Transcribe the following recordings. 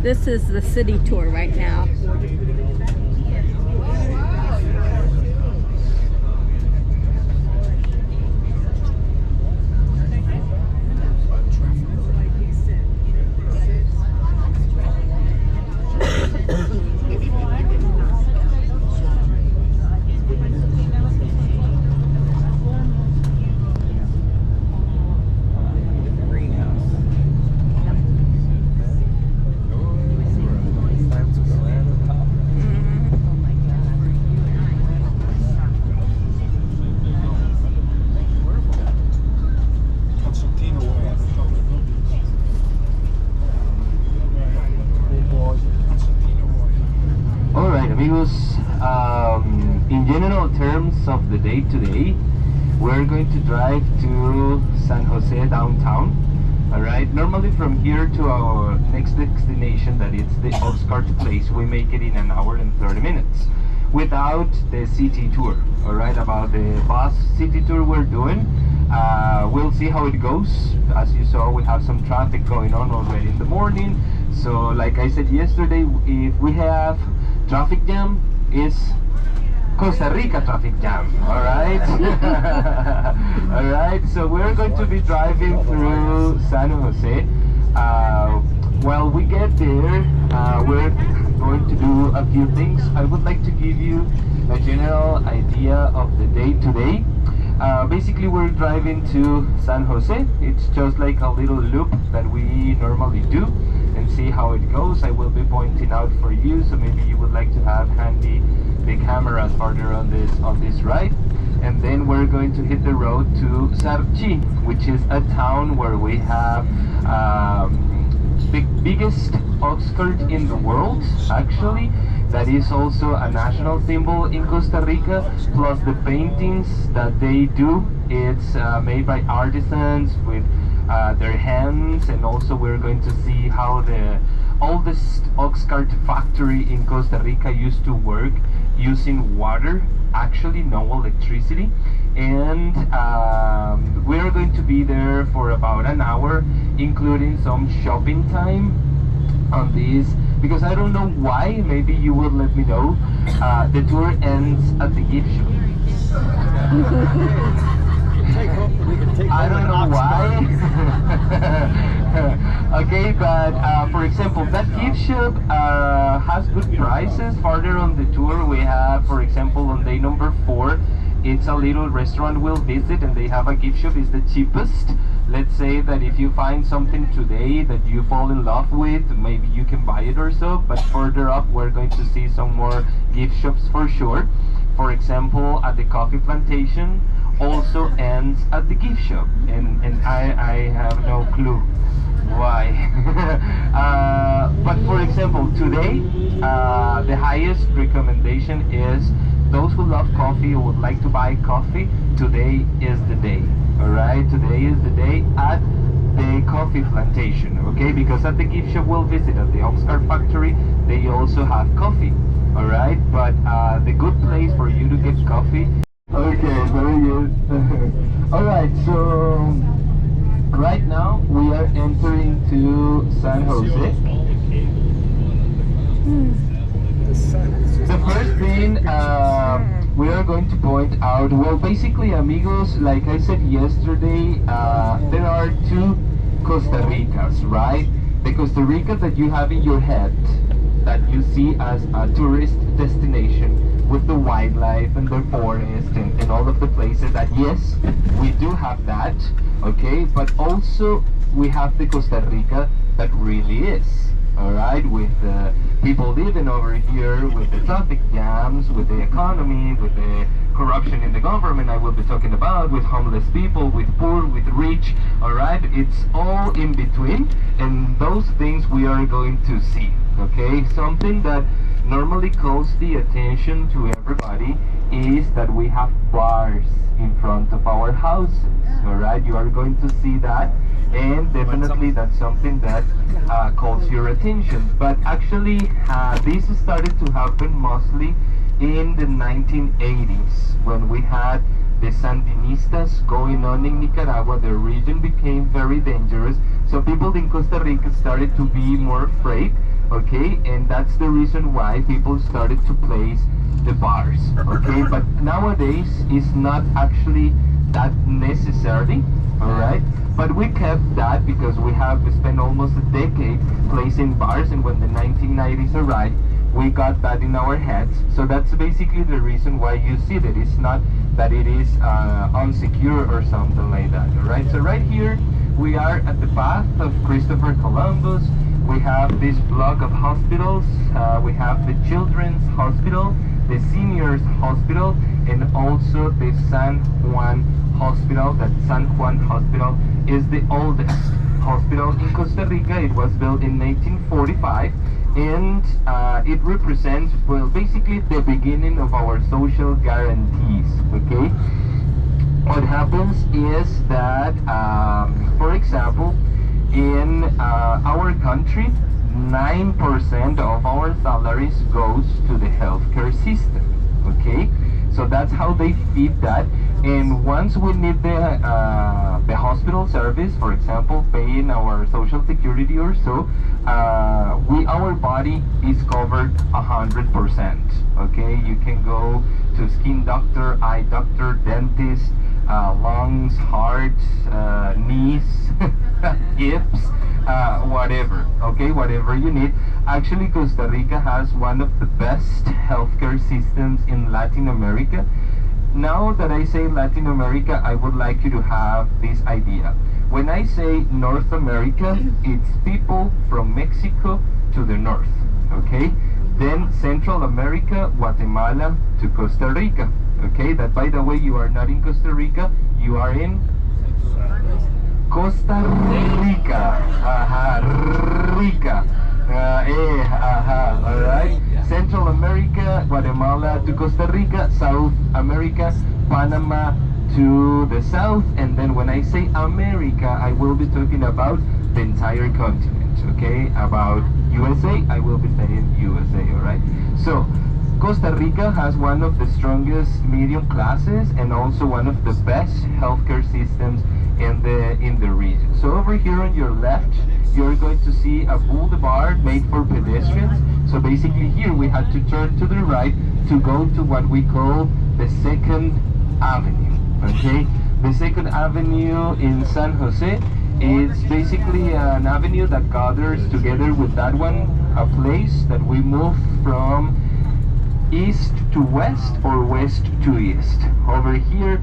This is the city tour right now. Alright amigos, in general terms of the day today, we're going to drive to San Jose downtown. Alright, normally from here to our next destination, that is the Oxcart place, we make it in an hour and 30 minutes without the city tour. Alright, about the bus city tour we're doing, we'll see how it goes. As you saw, we have some traffic going on already in the morning, so like I said yesterday, if we have traffic jam, is Costa Rica traffic jam. Alright. Alright, so we're going to be driving through San Jose. While we get there, we're going to do a few things. I would like to give you a general idea of the day today. Basically, we're driving to San Jose. It's just like a little loop that we normally do, and see how it goes. I will be pointing out for you, so maybe you would like to have handy the cameras further on this ride. And then we're going to hit the road to Sarchi, which is a town where we have the biggest Oxcart in the world, actually. That is also a national symbol in Costa Rica, plus the paintings that they do. It's made by artisans with their hands, and also we're going to see how the oldest Oxcart factory in Costa Rica used to work using water, actually no electricity. And we are going to be there for about an hour, including some shopping time on this, because I don't know why, maybe you will let me know. The tour ends at the gift shop. I don't know why. Okay, but for example, that gift shop has good prices. Further on the tour, we have, for example, on day number 4, it's a little restaurant we'll visit, and they have a gift shop. It's the cheapest. Let's say that if you find something today that you fall in love with, maybe you can buy it or so. But further up, we're going to see some more gift shops for sure. For example, at the coffee plantation also ends at the gift shop, and I have no clue why. But for example, today the highest recommendation is those who love coffee or would like to buy coffee. Today is the day. Alright, today is the day at the coffee plantation, okay? Because at the gift shop we'll visit at the Oxcart factory, they also have coffee. Alright, but the good place for you to get coffee. Okay, very good. Alright, so right now we are entering to San Jose. The first thing we are going to point out, well, basically amigos, like I said yesterday, there are two Costa Ricas, right? The Costa Rica that you have in your head, that you see as a tourist destination with the wildlife and the forest and all of the places that, yes, we do have that, okay? But also we have the Costa Rica that really is, alright? With people living over here, with the traffic jams, with the economy, with the corruption in the government I will be talking about, with homeless people, with poor, with rich, alright? It's all in between, and those things we are going to see, okay? Something that normally calls the attention to everybody is that we have bars in front of our houses, alright? You are going to see that, and definitely that's something that calls your attention. But actually this started to happen mostly in the 1980s, when we had the Sandinistas going on in Nicaragua. The region became very dangerous, so people in Costa Rica started to be more afraid okay, and that's the reason why people started to place the bars, okay. But nowadays it's not actually that necessary, all right. But we kept that because we have spent almost a decade placing bars, and when the 1990s arrived, we got that in our heads. So that's basically the reason why you see that. It's not that it is unsecure or something like that, all right. So right here we are at the path of Christopher Columbus. We have this block of hospitals. We have the Children's Hospital, the Seniors Hospital, and also the San Juan Hospital. That San Juan Hospital is the oldest hospital in Costa Rica. It was built in 1845, and it represents, well, basically the beginning of our social guarantees, okay. What happens is that, for example, in our country, 9% of our salaries goes to the healthcare system, okay. So that's how they feed that. And once we need the hospital service, for example, paying our social security or so, our body is covered 100%. Okay, you can go to skin doctor, eye doctor, dentist, lungs, heart, knees, hips, whatever. Okay, whatever you need. Actually, Costa Rica has one of the best healthcare systems in Latin America. Now that I say Latin America, I would like you to have this idea. When I say North America, it's people from Mexico to the north, okay? Then Central America, Guatemala to Costa Rica, okay? That, by the way, you are not in Costa Rica, you are in Costa Rica. Rica. Alright. Central America, Guatemala to Costa Rica, South America, Panama to the south, and then when I say America, I will be talking about the entire continent, okay? About USA, I will be saying USA, alright? So, Costa Rica has one of the strongest medium classes and also one of the best healthcare systems in the region. So over here on your left, you're going to see a boulevard made for pedestrians. So basically here we had to turn to the right to go to what we call the Second Avenue, okay? The Second Avenue in San Jose is basically an avenue that gathers together with that one, a place that we move from east to west or west to east. Over here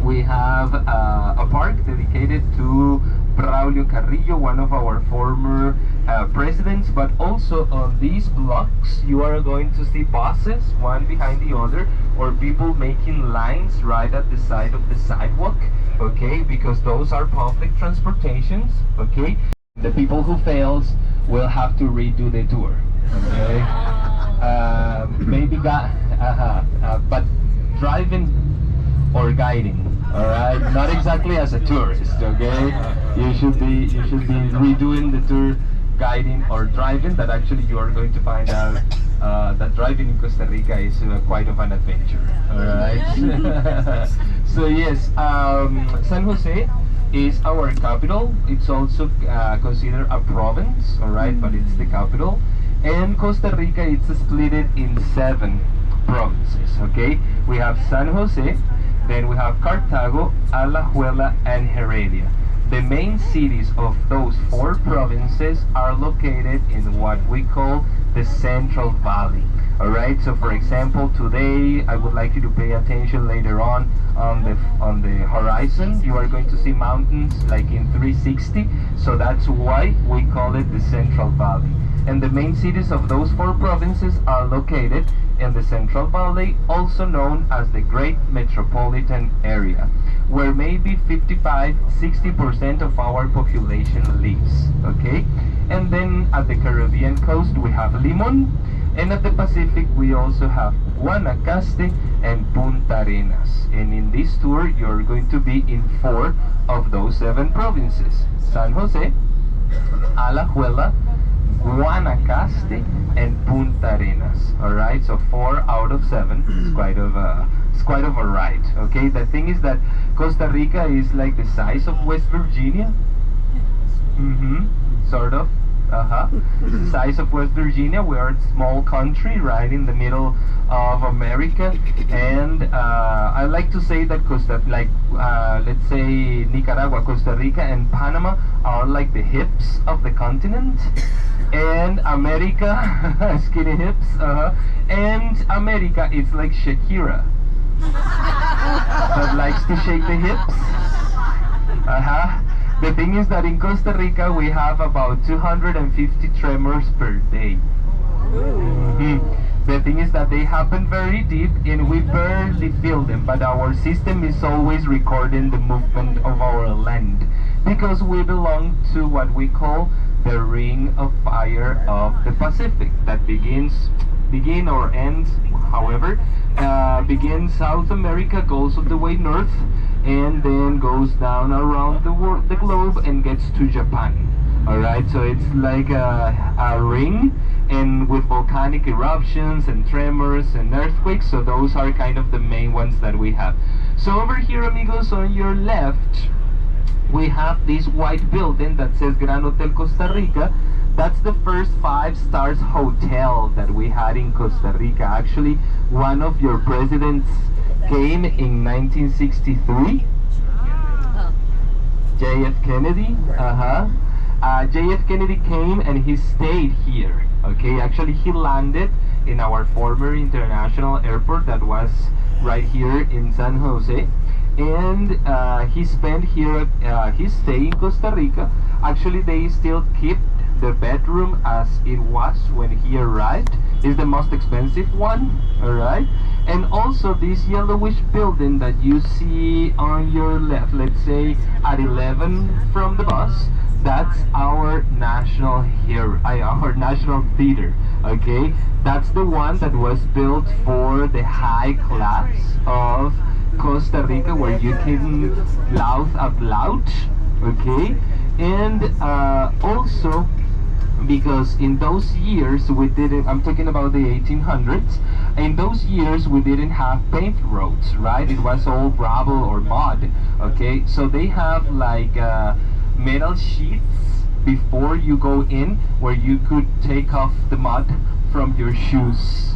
we have a park dedicated to Braulio Carrillo, one of our former presidents, but also on these blocks you are going to see buses, one behind the other, or people making lines right at the side of the sidewalk, okay, because those are public transportations, okay. The people who fails will have to redo the tour, okay. Maybe but driving or guiding, all right, not exactly as a tourist, okay. You should be redoing the tour, guiding or driving. That actually you are going to find out that driving in Costa Rica is quite of an adventure, all right. So yes, San Jose is our capital. It's also considered a province, all right, but it's the capital. And Costa Rica, it's split in 7 provinces, okay. We have San Jose, then we have Cartago, Alajuela, and Heredia. The main cities of those 4 provinces are located in what we call the Central Valley. Alright, so for example, today I would like you to pay attention later on the horizon. You are going to see mountains like in 360, so that's why we call it the Central Valley. And the main cities of those 4 provinces are located in the Central Valley, also known as the Great Metropolitan Area, where maybe 55–60% of our population lives, okay? And then at the Caribbean coast we have Limon, and at the Pacific we also have Guanacaste and Punta Arenas. And in this tour you're going to be in 4 of those 7 provinces: San Jose, Alajuela, Guanacaste, and Punta Arenas. Alright, so 4 out of 7 is quite of a ride, okay? The thing is that Costa Rica is like the size of West Virginia, sort of, It's the size of West Virginia. We are a small country right in the middle of America, and I like to say that let's say Nicaragua, Costa Rica, and Panama are like the hips of the continent, and America, skinny hips, and America is like Shakira, that likes to shake the hips. The thing is that in Costa Rica we have about 250 tremors per day. The thing is that they happen very deep and we barely feel them, but our system is always recording the movement of our land because we belong to what we call the Ring of Fire of the Pacific that begin or ends, however, begins South America, goes all the way north, and then goes down around the globe and gets to Japan. Alright, so it's like a ring, and with volcanic eruptions and tremors and earthquakes, so those are kind of the main ones that we have. So over here, amigos, on your left, we have this white building that says Gran Hotel Costa Rica. That's the first 5 stars hotel that we had in Costa Rica. Actually, one of your presidents came in 1963. JF Kennedy. JF Kennedy came and he stayed here. Okay, actually he landed in our former international airport that was right here in San Jose, and he spent here his stay in Costa Rica. Actually, they still keep the bedroom as it was when he arrived. It's the most expensive one, alright? And also this yellowish building that you see on your left, let's say at 11 from the bus, that's our national theater, okay? That's the one that was built for the high class of Costa Rica, where you can laugh out loud, okay? And also, because in those years we didn't, I'm talking about the 1800s, in those years we didn't have paved roads, right? It was all gravel or mud, okay? So they have like metal sheets before you go in where you could take off the mud from your shoes.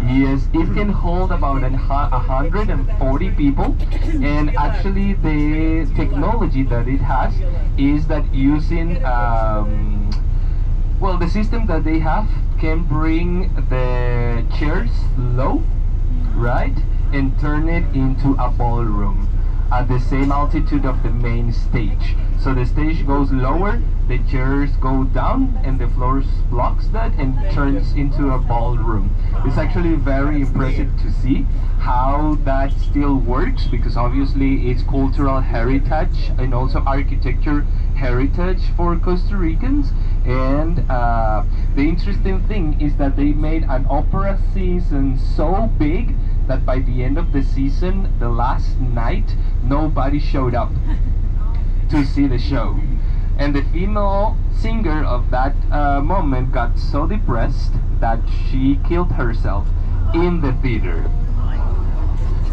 Yes, it can hold about 140 people, and actually the technology that it has is that using well, the system that they have can bring the chairs low, right, and turn it into a ballroom at the same altitude of the main stage. So the stage goes lower, the chairs go down, and the floor blocks that and turns into a ballroom. It's actually very impressive to see how that still works, because obviously it's cultural heritage and also architecture heritage for Costa Ricans. And the interesting thing is that they made an opera season so big that by the end of the season, the last night, nobody showed up to see the show. And the female singer of that moment got so depressed that she killed herself in the theater.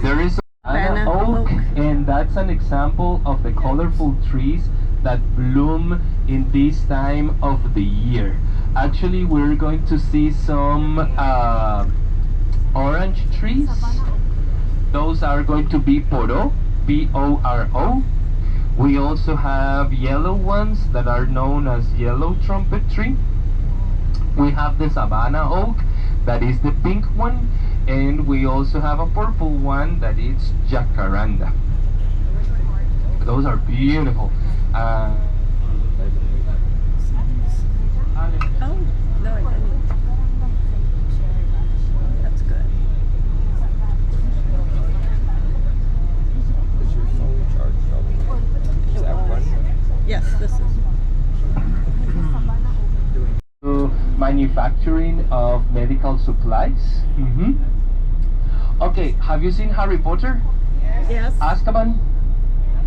There is an oak, and that's an example of the colorful trees that bloom in this time of the year. Actually, we're going to see some orange trees. Those are going to be poro, P-O-R-O. We also have yellow ones that are known as yellow trumpet tree. We have the Savannah oak, that is the pink one, and we also have a purple one that is jacaranda. Those are beautiful. Oh, no, I didn't. That's good. Is your phone charged up? Is that one? Yes, this is. Manufacturing of medical supplies. Okay, have you seen Harry Potter? Yes. Azkaban?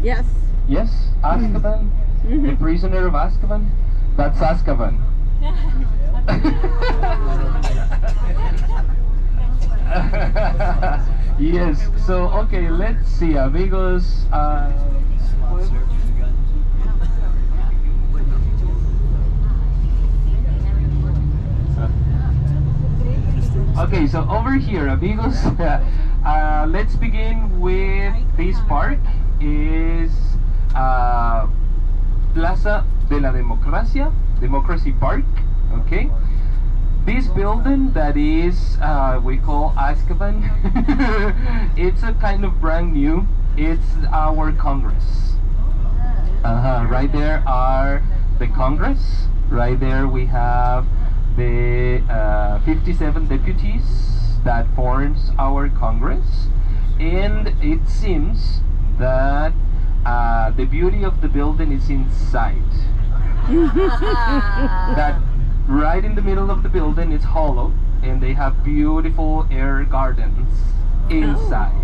Yes. Yes, Azkaban, the prisoner of Azkaban. That's Azkaban. Yes. So okay, let's see, amigos. Okay, so over here, amigos, let's begin with this park. Is Plaza de la Democracia, Democracy Park. Okay, this building that is we call Azkaban. It's a kind of brand new. It's our Congress. Right there are the Congress. Right there we have the 57 deputies that forms our Congress, and it seems that the beauty of the building is inside. That right in the middle of the building is hollow, and they have beautiful air gardens inside.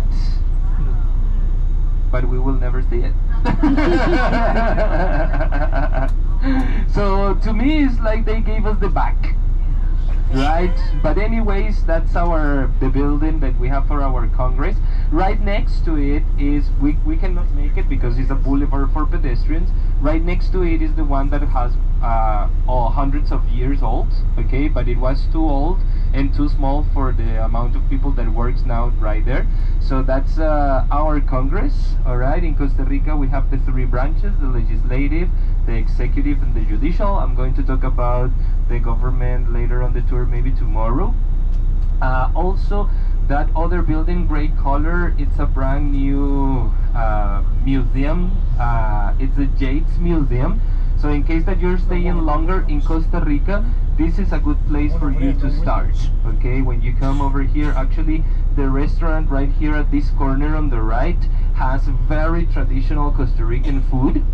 But we will never see it. So to me, it's like they gave us the back, right? But anyways, that's the building that we have for our Congress. Right next to it is, we cannot make it because it's a boulevard for pedestrians. Right next to it is the one that has hundreds of years old, okay, but it was too old and too small for the amount of people that works now right there. So that's our Congress. All right, in Costa Rica we have the three branches: the legislative, the executive, and the judicial. I'm going to talk about the government later on the tour, maybe tomorrow. Also, that other building, gray color, it's a brand new museum. It's the Yates Museum. So in case that you're staying longer in Costa Rica, this is a good place for you to start. Okay, when you come over here, actually the restaurant right here at this corner on the right has very traditional Costa Rican food.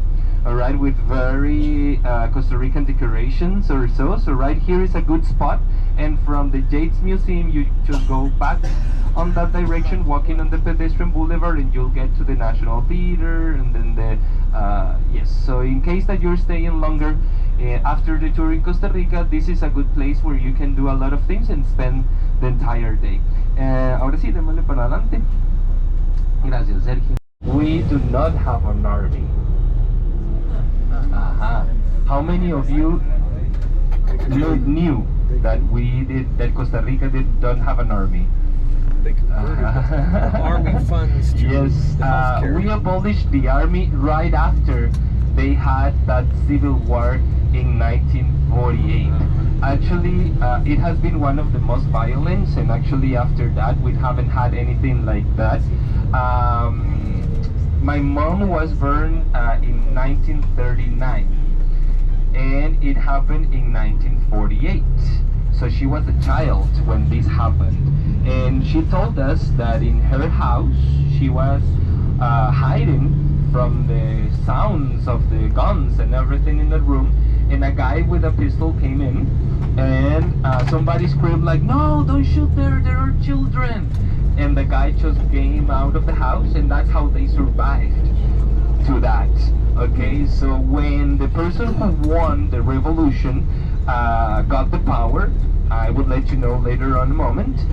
Alright, with very Costa Rican decorations or so. So right here is a good spot, and from the Yates Museum you just go back on that direction, walking on the pedestrian boulevard, and you'll get to the National Theater, and then the yes. So in case that you're staying longer after the tour in Costa Rica, this is a good place where you can do a lot of things and spend the entire day. Ahora sí, démosle para adelante. Gracias, Sergio. We do not have an army. How many of you knew that Costa Rica don't have an army? They converted army funds to yes, the healthcare. we abolished the army right after they had that civil war in 1948. Actually, it has been one of the most violent, and actually after that we haven't had anything like that. My mom was born in 1939, and it happened in 1948. So she was a child when this happened, and she told us that in her house she was hiding from the sounds of the guns and everything in the room, and a guy with a pistol came in, and somebody screamed like, "No, don't shoot there are children." And the guy just came out of the house, and that's how they survived to that. Okay, so when the person who won the revolution got the power, I would let you know later on in a moment,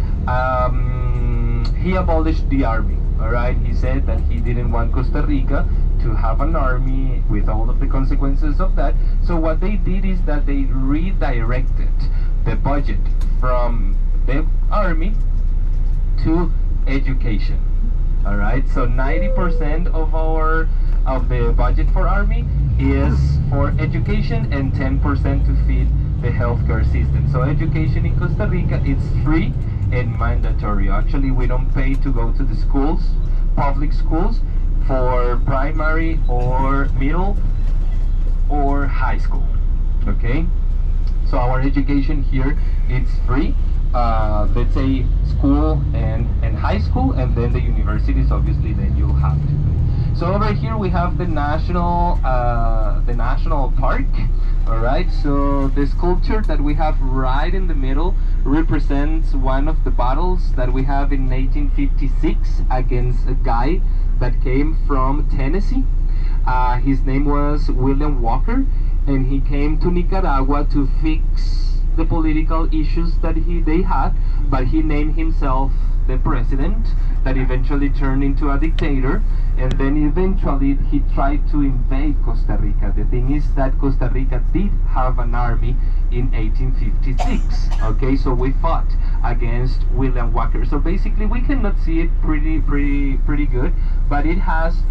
he abolished the army. Alright, he said that he didn't want Costa Rica to have an army with all of the consequences of that. So what they did is that they redirected the budget from the army to education. All right, so 90% of the budget for army is for education, and 10% to feed the healthcare system. So education in Costa Rica, it's free and mandatory. Actually, we don't pay to go to the schools, public schools, for primary or middle or high school. Okay, so our education here, it's free. Let's say school and high school, and then the universities, obviously then you'll have to pay. So over here we have the national park. All right, so the sculpture that we have right in the middle represents one of the battles that we have in 1856 against a guy that came from Tennessee. His name was William Walker, and he came to Nicaragua to fix the political issues that they had, but he named himself the president that eventually turned into a dictator, and then eventually he tried to invade Costa Rica. The thing is that Costa Rica did have an army in 1856. Okay, so we fought against William Walker. So basically we cannot see it pretty good, but it has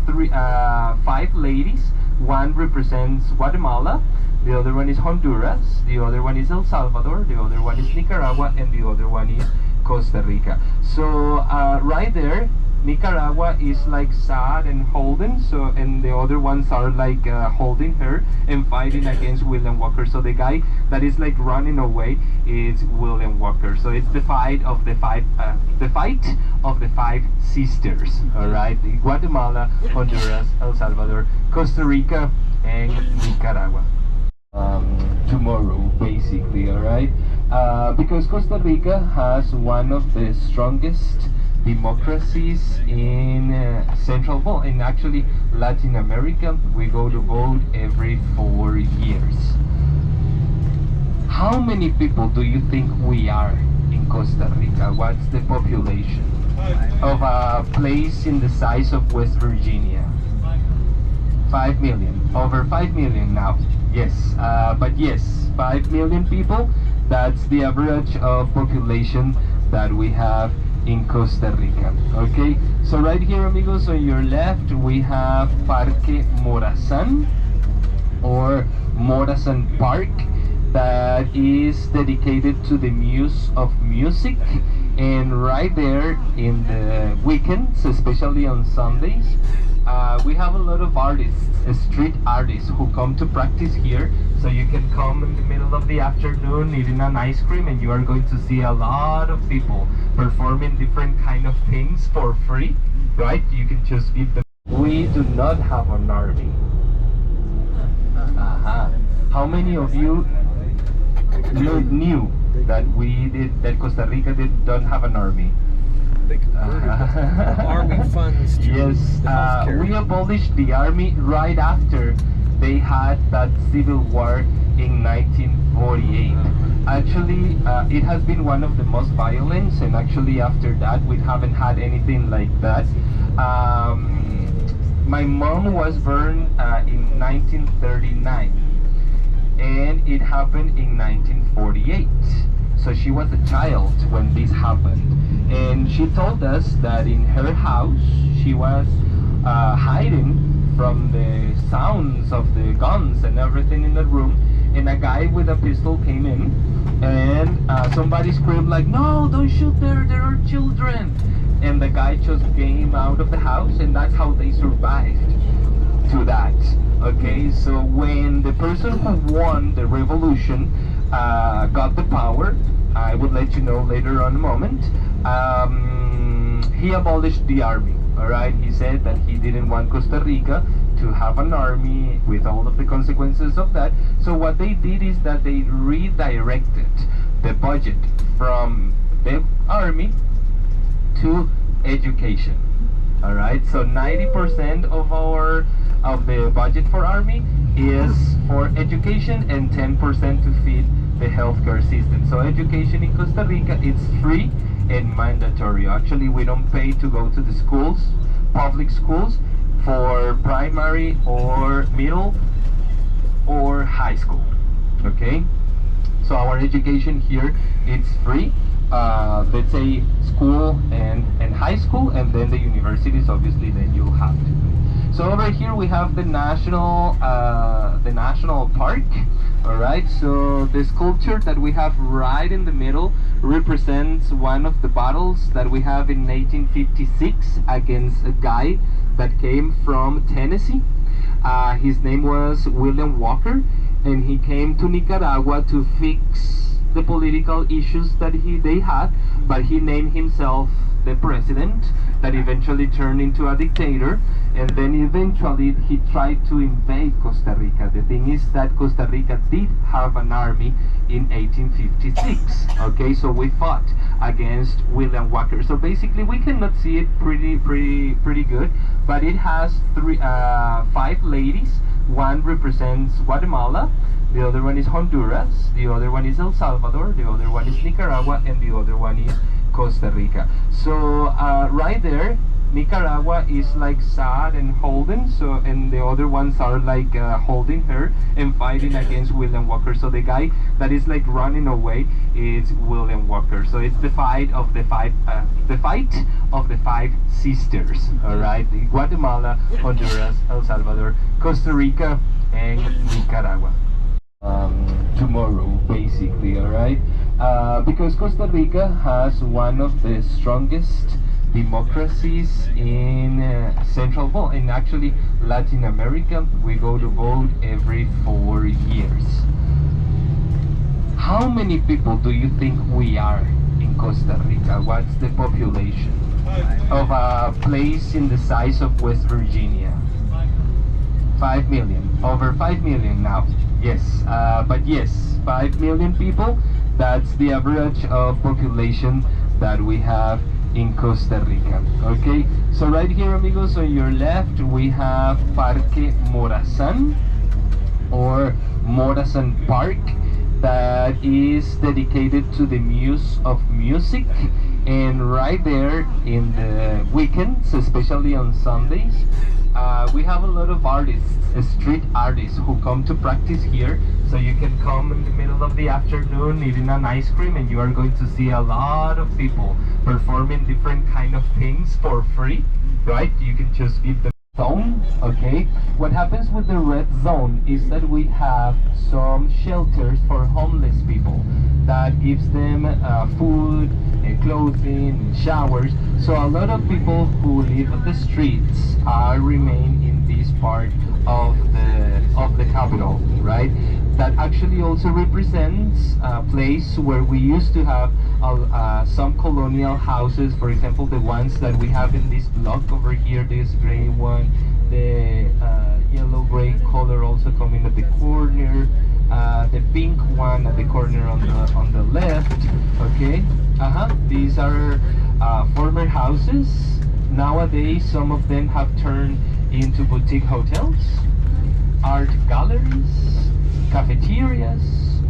five ladies. One represents Guatemala, the other one is Honduras, the other one is El Salvador, the other one is Nicaragua, and the other one is Costa Rica. So right there, Nicaragua is like sad and holding, so, and the other ones are like holding her and fighting against William Walker. So the guy that is like running away is William Walker. So it's the fight of the five sisters. All right, Guatemala, Honduras, El Salvador, Costa Rica, and Nicaragua. Tomorrow, basically, all right, because Costa Rica has one of the strongest democracies in Central, well, in actually Latin America. We go to vote every 4 years. How many people do you think we are in Costa Rica? What's the population of a place in the size of West Virginia? 5 million, over 5 million now. Yes, but yes, 5 million people. That's the average of population that we have in Costa Rica. Okay, so right here, amigos, on your left we have Parque Morazan, or Morazan Park, that is dedicated to the muse of music. And right there in the weekends, especially on Sundays, we have a lot of artists, street artists, who come to practice here. So you can come in the middle of the afternoon eating an ice cream, and you are going to see a lot of people performing different kind of things for free, right? You can just give them. We do not have an army. How many of you knew that Costa Rica don't have an army? They converted army funds to yes, the healthcare. we abolished the army right after they had that civil war in 1948. Actually, it has been one of the most violent, and actually after that we haven't had anything like that. My mom was born in 1939, and it happened in 1948. So she was a child when this happened, and she told us that in her house she was hiding from the sounds of the guns and everything in the room, and a guy with a pistol came in, and somebody screamed like, "No, don't shoot there are children," and the guy just came out of the house, and that's how they survived to that. Okay, so when the person who won the revolution got the power, I would let you know later on in a moment, he abolished the army. All right, he said that he didn't want Costa Rica to have an army with all of the consequences of that. So what they did is that they redirected the budget from the army to education. All right, so 90% of the budget for army is for education, and 10% to feed the healthcare system. So education in Costa Rica, it's free and mandatory. Actually, we don't pay to go to the schools, public schools, for primary or middle or high school. Okay, so our education here, it's free. Let's say school and high school, and then the universities, obviously then you'll have to pay. So over here we have the national park. All right, so the sculpture that we have right in the middle represents one of the battles that we have in 1856 against a guy that came from Tennessee. His name was William Walker, and he came to Nicaragua to fix the political issues that they had, but he named himself the president that eventually turned into a dictator, and then eventually he tried to invade Costa Rica. The thing is that Costa Rica did have an army in 1856. Okay, so we fought against William Walker. So basically we cannot see it pretty good, but it has five ladies one represents Guatemala, the other one is Honduras, the other one is El Salvador, the other one is Nicaragua, and the other one is Costa Rica. So right there, Nicaragua is like sad and holding, so and the other ones are like holding her and fighting against William Walker. So the guy that is like running away is William Walker. So it's the fight of the five sisters. All right, Guatemala, Honduras, El Salvador, Costa Rica, and Nicaragua. Tomorrow, basically, all right, because Costa Rica has one of the strongest democracies in Central, well, in actually Latin America. We go to vote every 4 years. How many people do you think we are in Costa Rica? What's the population of a place in the size of West Virginia? 5 million, over 5 million now. Yes, but yes, 5 million people. That's the average of population that we have in Costa Rica. Okay, so right here, amigos, on your left we have Parque Morazan, or Morazan Park, that is dedicated to the muse of music. And right there in the weekends, especially on Sundays, we have a lot of artists, street artists, who come to practice here. So you can come in the middle of the afternoon eating an ice cream, and you are going to see a lot of people performing different kind of things for free, right? You can just give them zone. Okay, what happens with the red zone is that we have some shelters for homeless people that gives them food and clothing and showers. So a lot of people who live on the streets remain in this part of the capital, right? That actually also represents a place where we used to have some colonial houses. For example, the ones that we have in this block over here, this gray one, the yellow-gray color also coming at the corner, the pink one at the corner on the left. Okay, these are former houses. Nowadays, some of them have turned into boutique hotels, art galleries, cafeterias,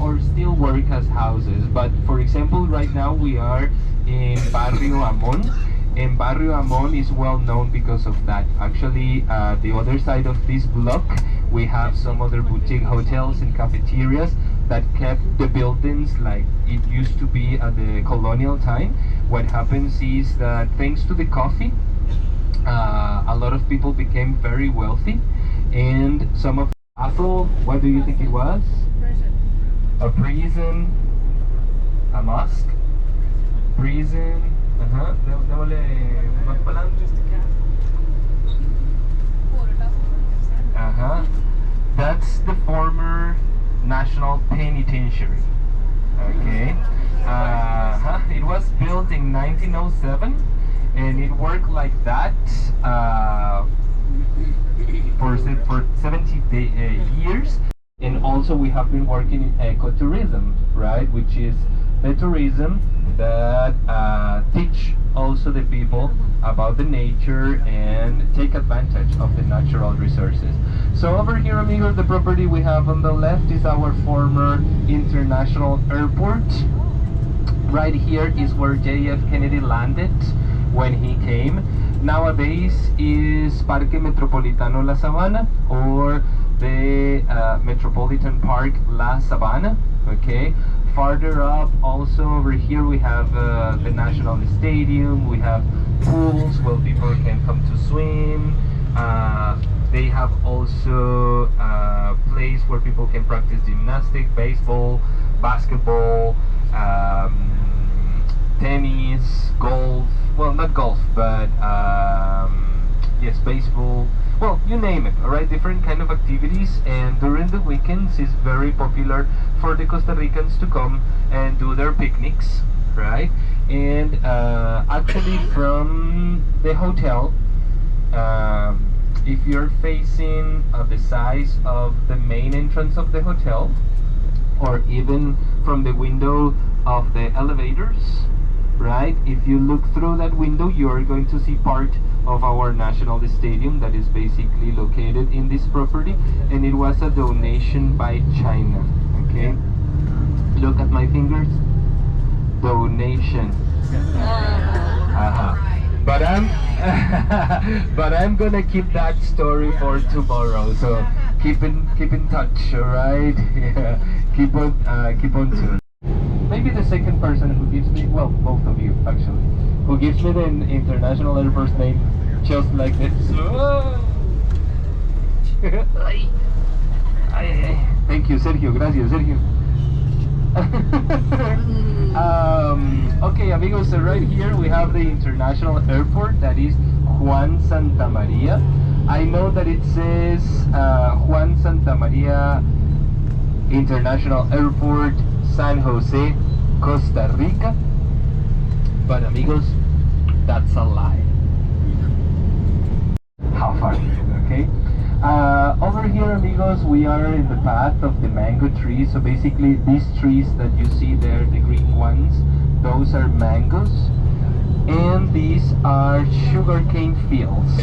or still work as houses. But for example, right now we are in Barrio Amon, and Barrio Amon is well known because of that. Actually, the other side of this block, we have some other boutique hotels and cafeterias that kept the buildings like it used to be at the colonial time. What happens is that thanks to the coffee, a lot of people became very wealthy, and some of Castle, what do you think it was? A prison, a mosque, prison, that's the former National Penitentiary. Okay, it was built in 1907, and it worked like that for 70 years. And also we have been working in ecotourism, right, which is the tourism that teach also the people about the nature and take advantage of the natural resources. So over here, amigos, the property we have on the left is our former international airport. Right here is where J.F. Kennedy landed when he came. Nowadays is Parque Metropolitano La Sabana, or the Metropolitan Park La Sabana. Okay, farther up also over here we have the National Stadium. We have pools where people can come to swim. They have also a place where people can practice gymnastics, baseball, basketball, tennis, golf. Well, not golf, but yes, baseball. Well, you name it, alright, different kind of activities. And during the weekends it's very popular for the Costa Ricans to come and do their picnics, right? And actually from the hotel, if you're facing the size of the main entrance of the hotel, or even from the window of the elevators, right? If you look through that window, you are going to see part of our national stadium that is basically located in this property, and it was a donation by China. Okay, look at my fingers. Donation. But I'm gonna keep that story for tomorrow. So keep in touch, all right? Yeah. Keep on tuned. Maybe the second person who gives me, well, both of you actually, who gives me the international airport's name just like this. Thank you, Sergio. Gracias, Sergio. Okay, amigos, so right here we have the international airport, that is Juan Santa Maria. I know that it says Juan Santa Maria International Airport, San Jose, Costa Rica, but amigos, that's a lie. How far? Okay. Over here, amigos, we are in the path of the mango trees. So basically, these trees that you see there, the green ones, those are mangoes, and these are sugarcane fields.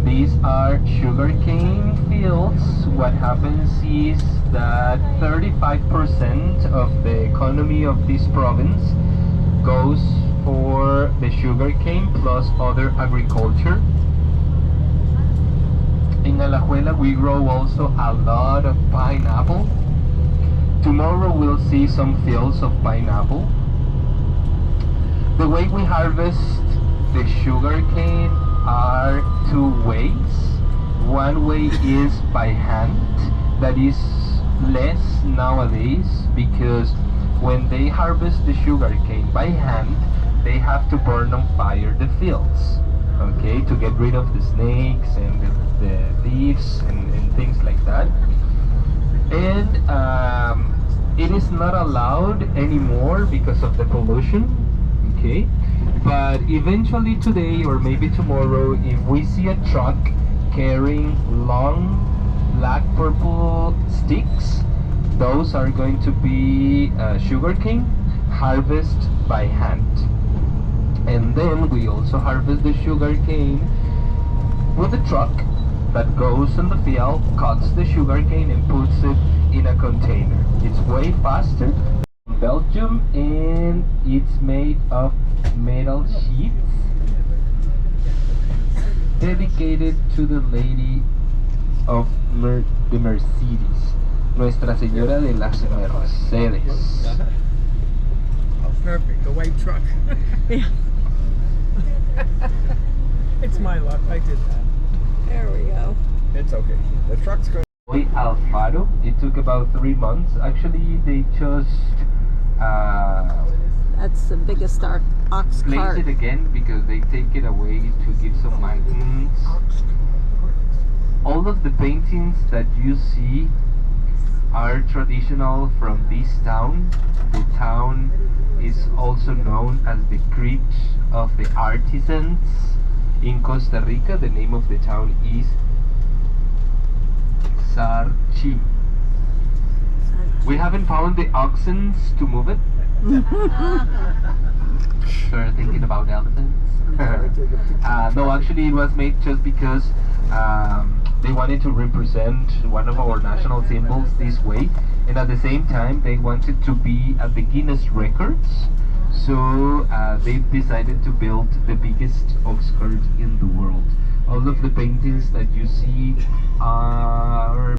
These are sugarcane fields. What happens is that 35% of the economy of this province goes for the sugarcane plus other agriculture. In Alajuela we grow also a lot of pineapple. Tomorrow we'll see some fields of pineapple. The way we harvest the sugarcane are two ways. One way is by hand. That is less nowadays, because when they harvest the sugarcane by hand, they have to burn on fire the fields, okay, to get rid of the snakes and the leaves and things like that. And it is not allowed anymore because of the pollution, okay. But eventually today or maybe tomorrow, if we see a truck carrying long black purple sticks, those are going to be sugarcane harvest by hand. And then we also harvest the sugarcane with a truck that goes in the field, cuts the sugarcane and puts it in a container. It's way faster. Belgium, and it's made of metal sheets dedicated to the Lady of the Mercedes, Nuestra Señora de las Mercedes. Oh, perfect. The white truck. Yeah. It's my luck. I did that. There we go. It's okay. The truck's good. Alfaro. It took about 3 months. Actually, they just That's the biggest ox place cart. it again because they take it away to give some maintenance. All of the paintings that you see are traditional from this town. The town is also known as the Crypt of the Artisans. In Costa Rica, the name of the town is Sarchi. We haven't found the oxen to move it. We're thinking about elephants. No, actually it was made just because they wanted to represent one of our national symbols this way, and at the same time they wanted to be at the Guinness records, so they've decided to build the biggest ox cart in the world. All of the paintings that you see are